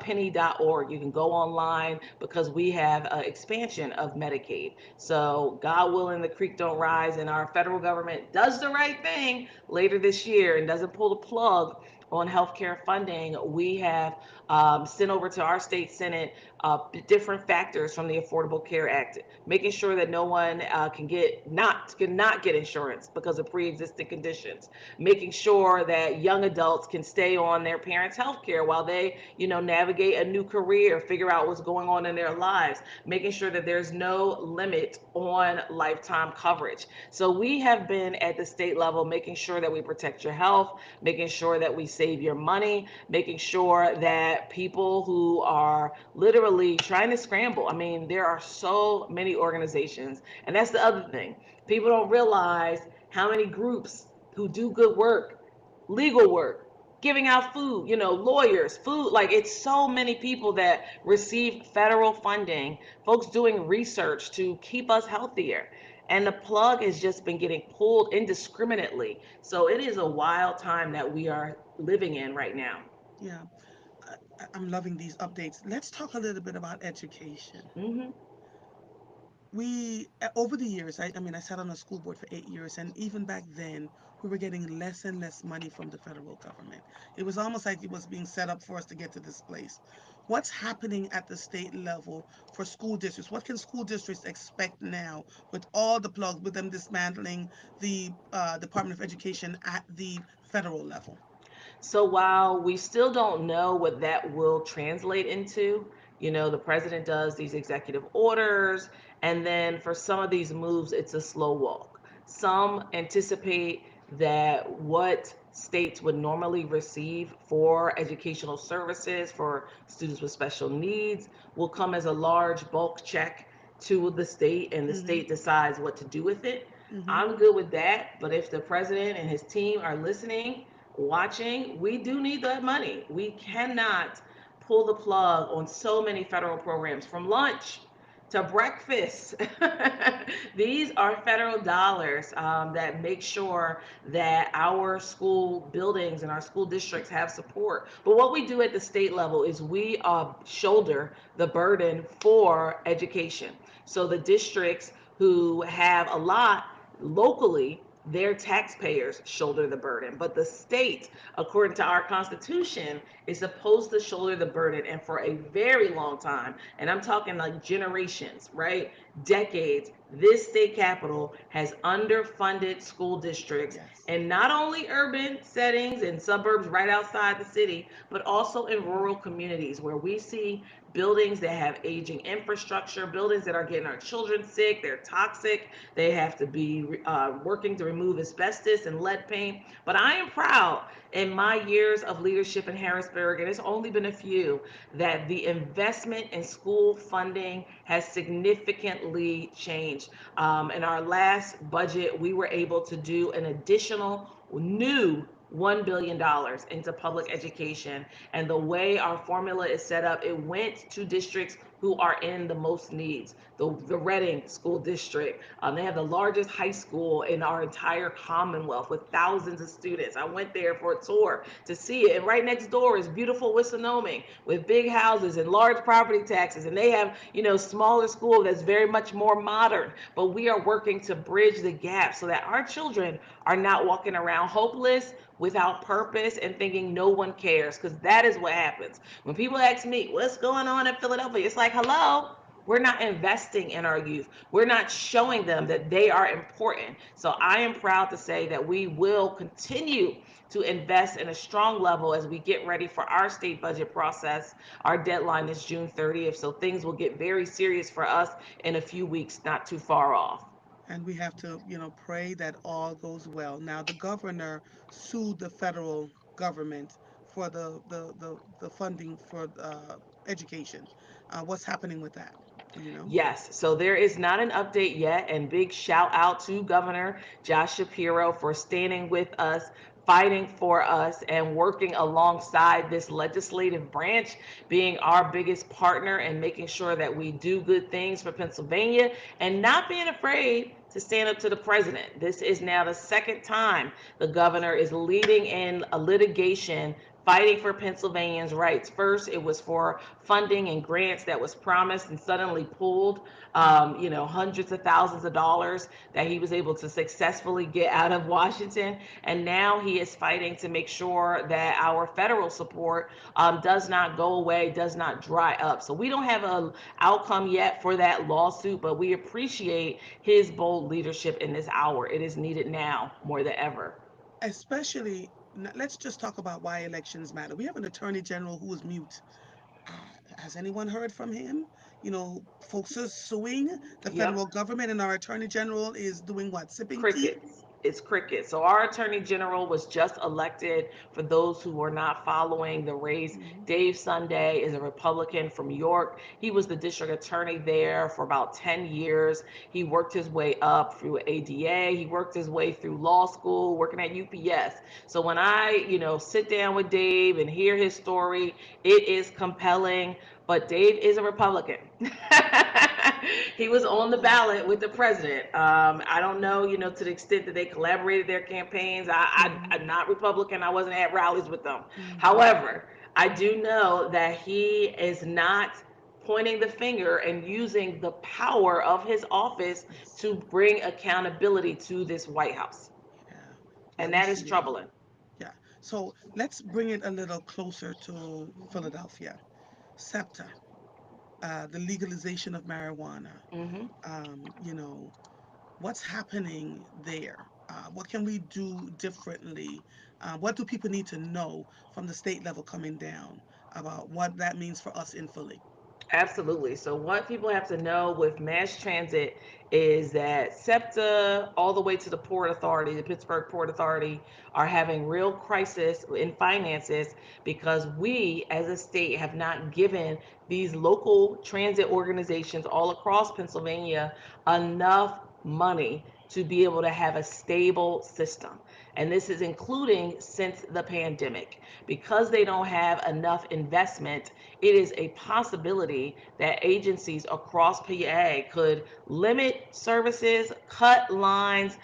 penny.org. You can go online because we have expansion of Medicaid. So God willing, the creek don't rise, and our federal government does the right thing later this year and doesn't pull the plug on healthcare funding. We have sent over to our state senate different factors from the Affordable Care Act, making sure that no one cannot get insurance because of pre-existing conditions, making sure that young adults can stay on their parents' health care while they navigate a new career, figure out what's going on in their lives, making sure that there's no limit on lifetime coverage. So we have been at the state level making sure that we protect your health, making sure that we save your money, making sure that people who are literally trying to scramble. I mean, there are so many organizations, and that's the other thing. People don't realize how many groups who do good work, legal work, giving out food, lawyers, food. Like, it's so many people that receive federal funding, folks doing research to keep us healthier. And the plug has just been getting pulled indiscriminately. So it is a wild time that we are living in right now. Yeah, I'm loving these updates. Let's talk a little bit about education. Hmm. We over the years, I mean, I sat on a school board for 8 years, and even back then we were getting less and less money from the federal government. It was almost like it was being set up for us to get to this place. What's happening at the state level for school districts? What can school districts expect now with all the plugs, with them dismantling the Department of Education at the federal level? So while we still don't know what that will translate into, the president does these executive orders, and then for some of these moves, it's a slow walk. Some anticipate that what states would normally receive for educational services for students with special needs will come as a large bulk check to the state, and the Mm-hmm. state decides what to do with it. Mm-hmm. I'm good with that, but if the president and his team are listening, watching, we do need that money. We cannot pull the plug on so many federal programs, from lunch to breakfast. These are federal dollars that make sure that our school buildings and our school districts have support. But what we do at the state level is we shoulder the burden for education. So the districts who have a lot locally, their taxpayers shoulder the burden. But the state, according to our Constitution, is supposed to shoulder the burden. And for a very long time, and I'm talking like generations, right? Decades, this state capital has underfunded school districts, Yes. and not only urban settings and suburbs right outside the city, but also in rural communities where we see buildings that have aging infrastructure, buildings that are getting our children sick, they're toxic, they have to be working to remove asbestos and lead paint. But I am proud in my years of leadership in Harrisburg, and it's only been a few, that the investment in school funding has significantly changed. In our last budget, we were able to do an additional new $1 billion into public education. And the way our formula is set up, it went to districts who are in the most needs. The Reading School District, they have the largest high school in our entire Commonwealth with thousands of students. I went there for a tour to see it. And right next door is beautiful Wissanoming with big houses and large property taxes. And they have, smaller school that's very much more modern. But we are working to bridge the gap so that our children are not walking around hopeless, without purpose, and thinking no one cares, because that is what happens when people ask me what's going on in Philadelphia. It's like, hello, we're not investing in our youth, we're not showing them that they are important. So I am proud to say that we will continue to invest in a strong level as we get ready for our state budget process. Our deadline is June 30th, so things will get very serious for us in a few weeks, not too far off. And we have to, pray that all goes well. Now, the governor sued the federal government for the funding for education. What's happening with that? Do you know? Yes, so there is not an update yet, and big shout out to Governor Josh Shapiro for standing with us, fighting for us, and working alongside this legislative branch, being our biggest partner and making sure that we do good things for Pennsylvania and not being afraid to stand up to the president. This is now the second time the governor is leading in a litigation fighting for Pennsylvanians' rights. First, it was for funding and grants that was promised and suddenly pulled, hundreds of thousands of dollars that he was able to successfully get out of Washington. And now he is fighting to make sure that our federal support does not go away, does not dry up. So we don't have an outcome yet for that lawsuit, but we appreciate his bold leadership in this hour. It is needed now more than ever. Especially, let's just talk about why elections matter. We have an attorney general who is mute. Has anyone heard from him? Folks are suing the Yep. federal government, and our attorney general is doing what? Sipping tea? Crickets. It's crickets. So our attorney general was just elected. For those who are not following the race, Mhm. Dave Sunday is a Republican from York. He was the district attorney there for about 10 years. He worked his way up through ADA. He worked his way through law school, working at UPS. So when I, sit down with Dave and hear his story, it is compelling. But Dave is a Republican. He was on the Oh. ballot with the president. I don't know, to the extent that they collaborated their campaigns. Hmm. I'm not Republican. I wasn't at rallies with them. Hmm. However, I do know that he is not pointing the finger and using the power of his office Yes. to bring accountability to this White House. Yeah. Yeah, And we that is see it. troubling. Yeah. So let's bring it a little closer to Philadelphia. SEPTA, the legalization of marijuana. Hmm. Um, you know, what's happening there? What can we do differently? What do people need to know from the state level coming down about what that means for us in Philly? Absolutely. So, what people have to know with mass transit is that SEPTA, all the way to the Port Authority, the Pittsburgh Port Authority, are having real crisis in finances because we, as a state, have not given these local transit organizations all across Pennsylvania enough money to be able to have a stable system. And this is including since the pandemic. Because they don't have enough investment, it is a possibility that agencies across PA could limit services, cut lines,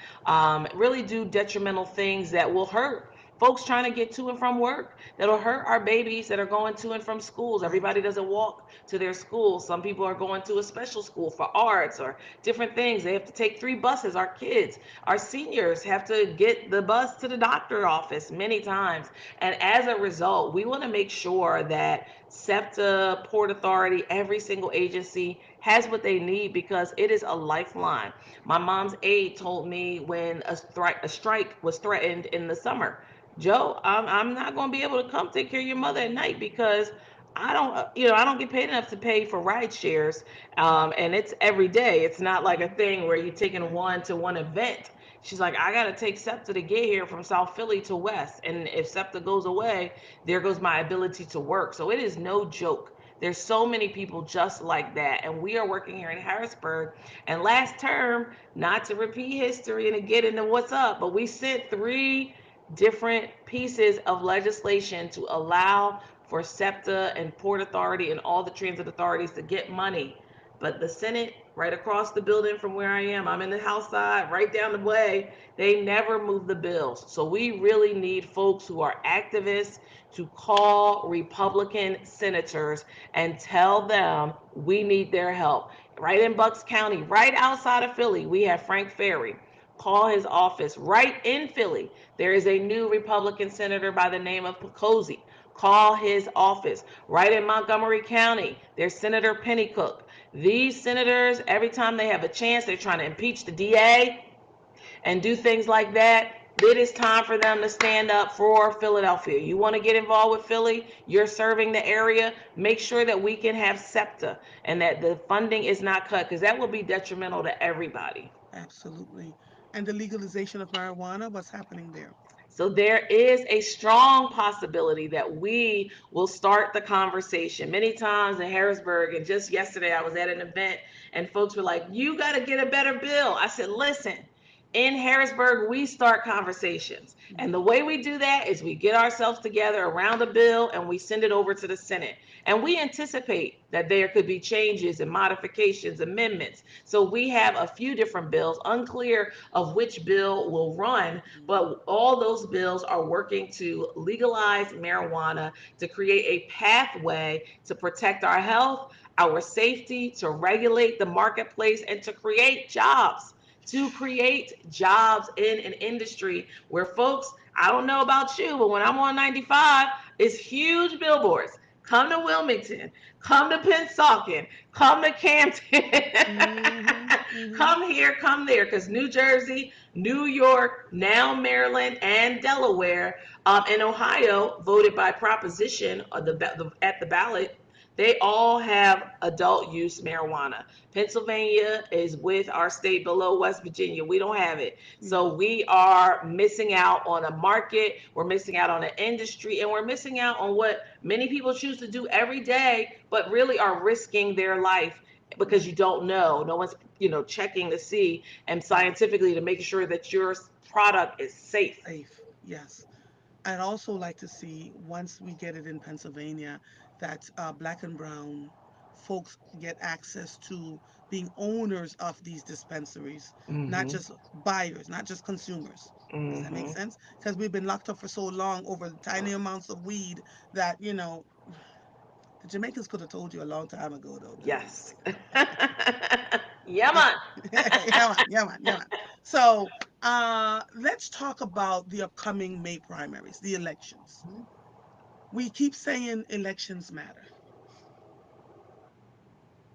really do detrimental things that will hurt folks trying to get to and from work, that'll hurt our babies that are going to and from schools. Right. Everybody doesn't walk to their schools. Some people are going to a special school for arts or different things. They have to take 3 buses. Our kids, our seniors have to get the bus to the doctor office many times. And as a result, we want to make sure that SEPTA, Port Authority, every single agency has what they need because it is a lifeline. My mom's aide told me when a strike was threatened in the summer, Joe, I'm not going to be able to come take care of your mother at night because I don't get paid enough to pay for ride shares, and it's every day. It's not like a Hmm. thing where you're taking Right. one to one event. She's like, I gotta take SEPTA to get here from South Philly to West, and if SEPTA goes away, there goes my ability to work. So it is no joke. There's so many people just like that, and we are working here in Harrisburg. And last term, not to repeat history and to get into what's up, but we sent 3 different pieces of legislation to allow for SEPTA and Port Authority and all the transit authorities to get money. But the Senate, right across the building from where I am, I'm in the House side, right down the way, they never move the bills. So we really need folks who are activists to call Republican senators and tell them we need their help. Right in Bucks County, right outside of Philly, we have Frank Ferry. Call his office right in Philly. There is a new Republican senator by the name of Pecosi. Call his office. Right in Montgomery County, there's Senator Pennycook. These senators, every time they have a chance, they're trying to impeach the DA and do things like that. It is time for them to stand up for Philadelphia. You want to get involved with Philly? You're serving the area. Make sure that we can have SEPTA and that the funding is not cut because that will be detrimental to everybody. Absolutely. And the legalization of marijuana, what's happening there? So there is a strong possibility that we will start the conversation. Many times in Harrisburg, and just yesterday I was at an event and folks were like, "You got to get a better bill." I said, "Listen, in Harrisburg, we start conversations. And the Mhm. way we do that is we get ourselves together around a bill and we send it over to the Senate. And we anticipate that there could be changes and modifications, amendments. So we have a few different bills, unclear of which bill will run, Mhm. but all those bills are working to legalize marijuana, to create a pathway to protect our health, our safety, to regulate the marketplace, and to create jobs, in an industry where folks, I don't know about you, but when I'm on 95, it's huge billboards. Come to Wilmington, come to Pennsauken, come to Camden, Mhm. Mhm. come here, come there, because New Jersey, New York, now Maryland, and Delaware, and Ohio voted by proposition at the ballot. They all have adult use marijuana. Pennsylvania is with our state below West Virginia. We don't have it. Yeah. So we are missing out on a market, we're missing out on an industry, and we're missing out on what many people choose to do every day, but really are risking their life because Right. you don't know. No one's, checking to see and Yes. scientifically to make sure that your product is safe. Safe. Yes. I'd also like to see, once we get it in Pennsylvania, that black and brown folks get access to being owners of these dispensaries, not Mm-hmm. just buyers, not just consumers. Does that make Mm-hmm. sense? Because we've been locked up for so long over tiny amounts of weed that, the Jamaicans could have told you a long time ago, though, dude. Yes. Yeah, Yeah, man. yeah, man, yeah, man, yeah, man. So, let's talk about the upcoming May primaries, the elections. We keep saying elections matter.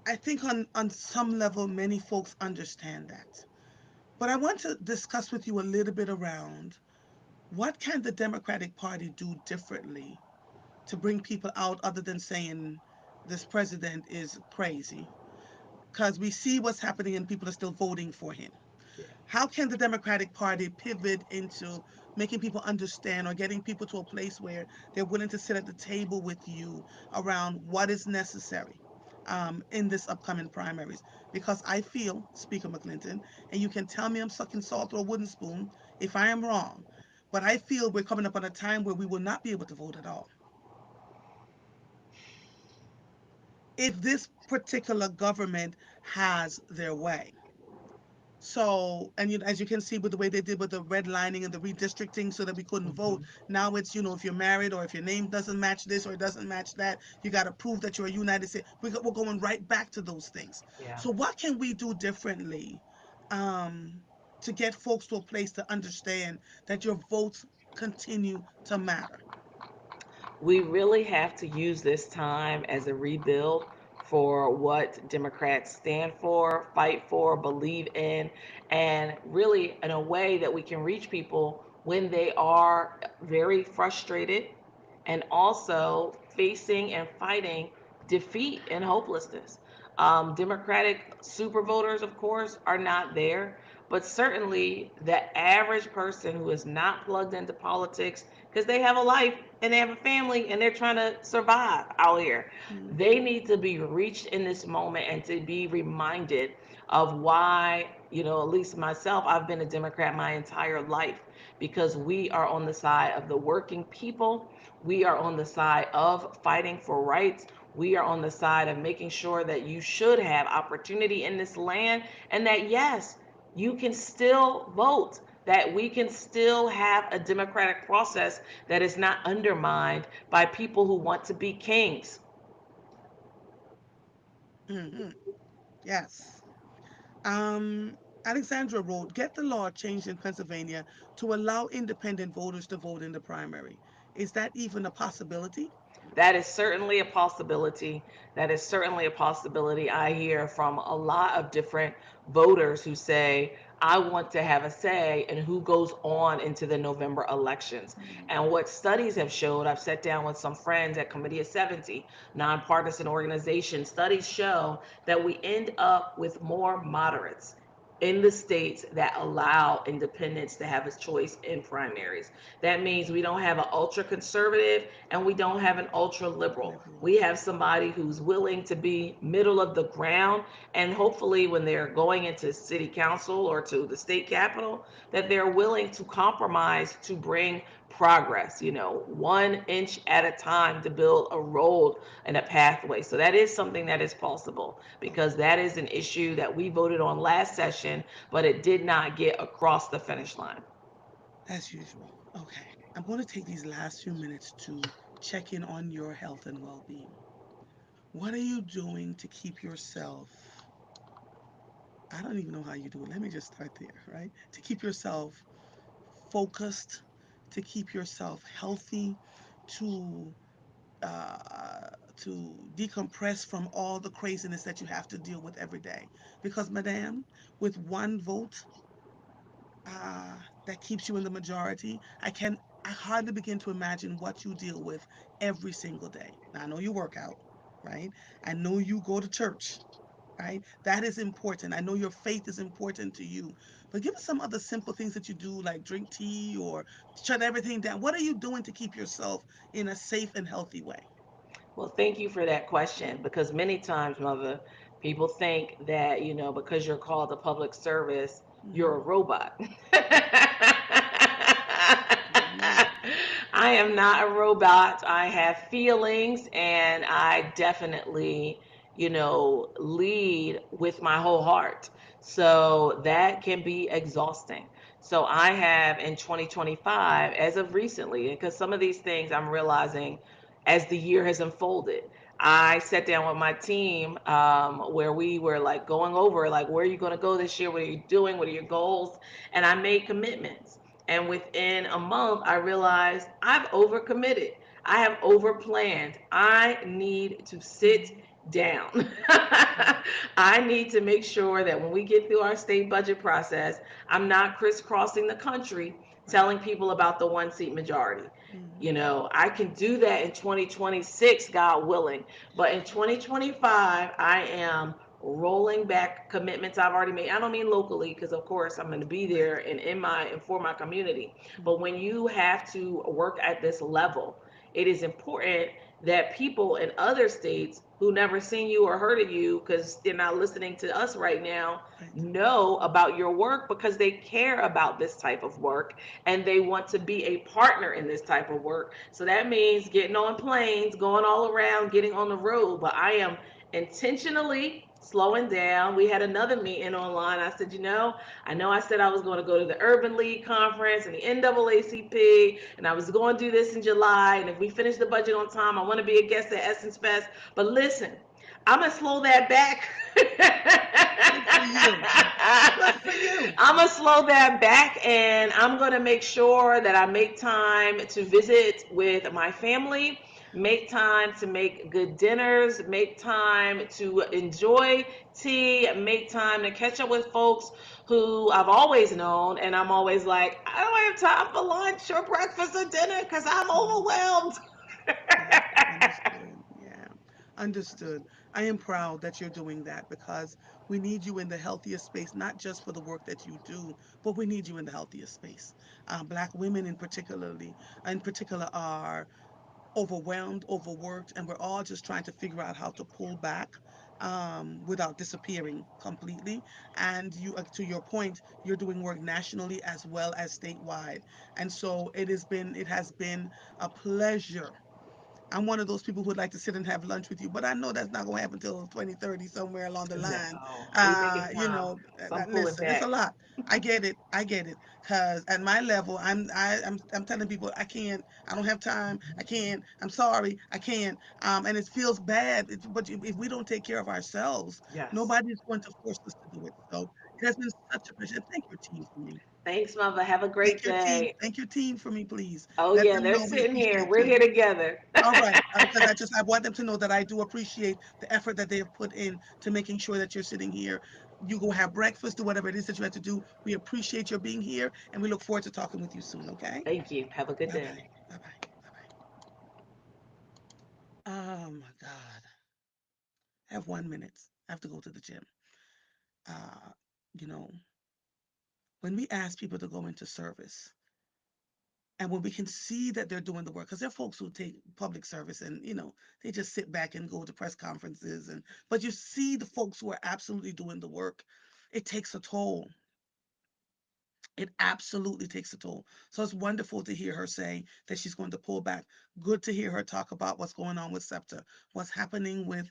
I think on some level, many folks understand that. But I want to discuss with you a little bit around what can the Democratic Party do differently to bring people out other than saying this president is crazy? Because we see what's happening and people are still voting for him. Yeah. How can the Democratic Party pivot into making people understand or getting people to a place where they're willing to sit at the table with you around what is necessary in this upcoming primaries? Because I feel, Speaker McClinton, and you can tell me I'm sucking salt or a wooden spoon if I am wrong, but I feel we're coming up on a time where we will not be able to vote at all. If this particular government has their way. So, and as you can see with the way they did with the redlining and the redistricting so that we couldn't Mm-hmm. vote, now it's, if you're married or if your name doesn't match this or it doesn't match that, you got to prove that you're a United States. We're going right back to those things. Yeah. So, what can we do differently um, to get folks to a place to understand that your votes continue to matter? We really have to use this time as a rebuild for what Democrats stand for, fight for, believe in, and really in a way that we can reach people when they are very frustrated and also facing and fighting defeat and hopelessness. Democratic super voters, of course, are not there, but certainly the average person who is not plugged into politics because they have a life and they have a family and they're trying to survive out here. Mm, They need to be reached in this moment and to be reminded of why, at least myself, I've been a Democrat my entire life because we are on the side of the working people. We are on the side of fighting for rights. We are on the side of making sure that you should have opportunity in this land and that, yes, you can still vote, that we can still have a democratic process that is not undermined by people who want to be kings. hmm Yes. Alexandra wrote, get the law changed in Pennsylvania to allow independent voters to vote in the primary. Is that even a possibility? That is certainly a possibility. That is certainly a possibility. I hear from a lot of different voters who say, I want to have a say in who goes on into the November elections. Mm, And what studies have showed, I've sat down with some friends at Committee of 70, nonpartisan organization, studies show that we end up with more moderates in the states that allow independents to have a choice in primaries. That means we don't have an ultra conservative and we don't have an ultra liberal. Liberal. We have somebody who's willing to be middle of the ground, and hopefully when they're going into city council or to the state capitol, that they're willing to compromise to bring progress, 1 inch at a time to build a road and a pathway. So that is something that is possible, because that is an issue that we voted on last session, but it did not get across the finish line. As usual. Okay. I'm going to take these last few minutes to check in on your health and well being. What are you doing to keep yourself? I don't even know how you do it. Let me just start there, right? To keep yourself focused, to keep yourself healthy, to decompress from all the craziness that you have to deal with every day. Because, madam, with one vote uh, that keeps you in the majority, I hardly begin to imagine what you deal with every single day. Now, I know you work out, right? I know you go to church, right? That is important. I know your faith is important to you. But give us some other simple things that you do, like drink tea or shut everything down. What are you doing to keep yourself in a safe and healthy way? Well, thank you for that question, because many times, Mother, people think that, because you're called a public service, you're a Hmm. robot. Amen. I am not a robot. I have feelings, and I definitely, lead with my whole heart. So that can be exhausting. So I have in 2025, as of recently, because some of these things I'm realizing as the year has unfolded. I sat down with my team, where we were like going over like, where are you going to go this year? What are you doing? What are your goals? And I made commitments. And within a month, I realized I've overcommitted. I have overplanned. I need to sit Hmm. down. Right. I need to make sure that when we get through our state budget process, I'm not crisscrossing the country Right. telling people about the one seat majority. Hmm. I can do that in 2026, God willing. But in 2025, I am rolling back commitments I've already made. I don't mean locally, because of course I'm going to be Right. there and in my and for my community. But Hmm. when you have to work at this level, it is important that people in other states who never seen you or heard of you, because they're not listening to us right now, Right. know about your work, because they care about this type of work and they want to be a partner in this type of work. So that means getting on planes, going all around, getting on the road. But I am intentionally slowing down. We had another meeting online. I said, I know I said I was going to go to the Urban League conference and the NAACP, and I was going to do this in July. And if we finish the budget on time, I want to be a guest at Essence Fest. But listen, I'm going to slow that back. Good for you. Good for you. I'm gonna slow that back, and I'm gonna make sure that I make time to visit with my family, make time to make good dinners, make time to enjoy tea, make time to catch up with folks who I've always known. And I'm always like, I don't have time for lunch or breakfast or dinner because I'm Hmm. overwhelmed. Yeah. Understood. Yeah. Understood. I am proud that you're doing that because we need you in the healthiest space, not just for the work that you do, but we need you in the healthiest space. Black women in particular, are overwhelmed, overworked, and we're all just trying to figure out how to pull back without disappearing completely. And to your point, you're doing work nationally as well as statewide, and so it has been a pleasure. I'm one of those people who would like to sit and have lunch with you, but I know that's not going to happen until 2030, somewhere along the line. No, we making time. So I'm pulling Listen, it's a back. lot. I get it. I get it. Cause at my level, I'm telling people I can't. I don't have time. I can't. I'm sorry. I can't. And it feels bad. But if we don't take care of ourselves, Yes. nobody's going to force us to do it. So it has been such a pleasure. And thank your team for me. Thanks, Mother. Have a great Thank your team. day. Thank your team for me, please. Oh, Let yeah, them they're know we sitting here. appreciate We're you. here together. All right, because I want them to know that I do appreciate the effort that they have put in to making sure that you're sitting here. You go have breakfast, do whatever it is that you have to do. We appreciate your being here, and we look forward to talking with you soon. Okay? Thank you. Have a good Bye day. bye. Bye bye. Bye bye. Oh my God. I have 1 minute. I have to go to the gym. Uh, you know. when we ask people to go into service, and when we can see that they're doing the work, because there are folks who take public service and they just sit back and go to press conferences, and but you see the folks who are absolutely doing the work, it takes a toll. It absolutely takes a toll. So it's wonderful to hear her say that she's going to pull back. Good to hear her talk about what's going on with SEPTA, what's happening with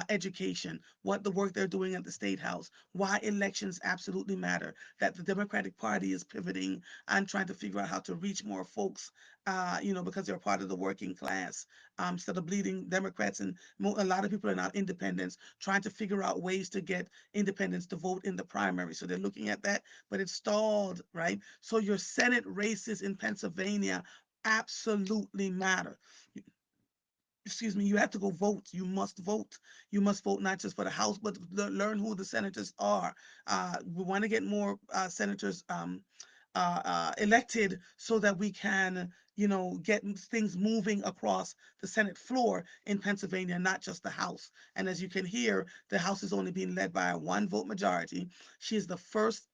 education, what the work they're doing at the State House, why elections absolutely matter, that the Democratic Party is pivoting and trying to figure out how to reach more folks, because they're part of the working class, instead of bleeding Democrats. And a lot of people are now independents, trying to figure out ways to get independents to vote in the primary. So they're looking at that, but it's stalled, right? So your Senate races in Pennsylvania absolutely matter. Excuse me, you have to go vote. You must vote. You must vote not just for the House, but learn who the senators are. We want to get more senators elected so that we can, get things moving across the Senate floor in Pennsylvania, not just the House. And as you can hear, the House is only being led by a one vote majority. She is the first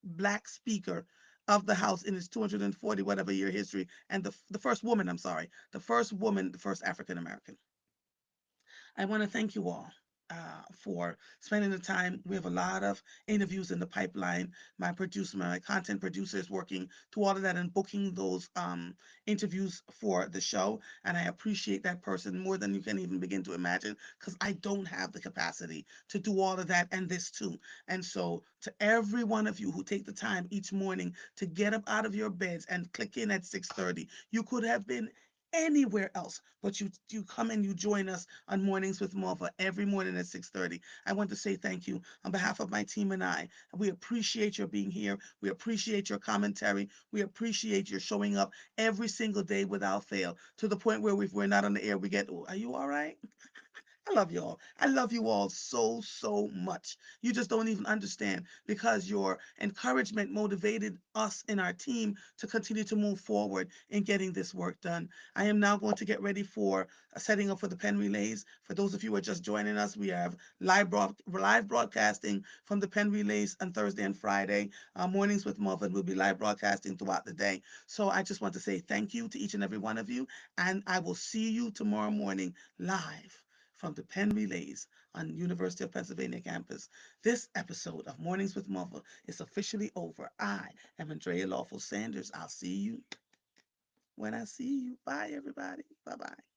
Black speaker of the House in its 240 whatever year history, and the first woman, I'm sorry, the first woman, the first African American. I want to thank you all for spending the time. We have a lot of interviews in the pipeline. My content producer is working through all of that and booking those interviews for the show. And I appreciate that person more than you can even begin to imagine, because I don't have the capacity to do all of that and this too. And so, to every one of you who take the time each morning to get up out of your beds and click in at 6:30, you could have been anywhere else, but you come and you join us on Mornings with Marva every morning at 6:30. I want to say thank you on behalf of my team and I. We appreciate your being here. We appreciate your commentary. We appreciate your showing up every single day without fail, to the point where if we're not on the air, we get, "Oh, are you all right?" I love you all. I love you all so, so much. You just don't even understand, because your encouragement motivated us in our team to continue to move forward in getting this work done. I am now going to get ready for setting up for the pen relays. For those of you who are just joining us, we have live broadcasting from the pen relays on Thursday and Friday. Mornings with Muffin will be live broadcasting throughout the day. So I just want to say thank you to each and every one of you, and I will see you tomorrow morning live from the Penn Relays on University of Pennsylvania campus. This episode of Mornings with Mother is officially over. I am Andrea Lawful Sanders. I'll see you when I see you. Bye, everybody. Bye bye.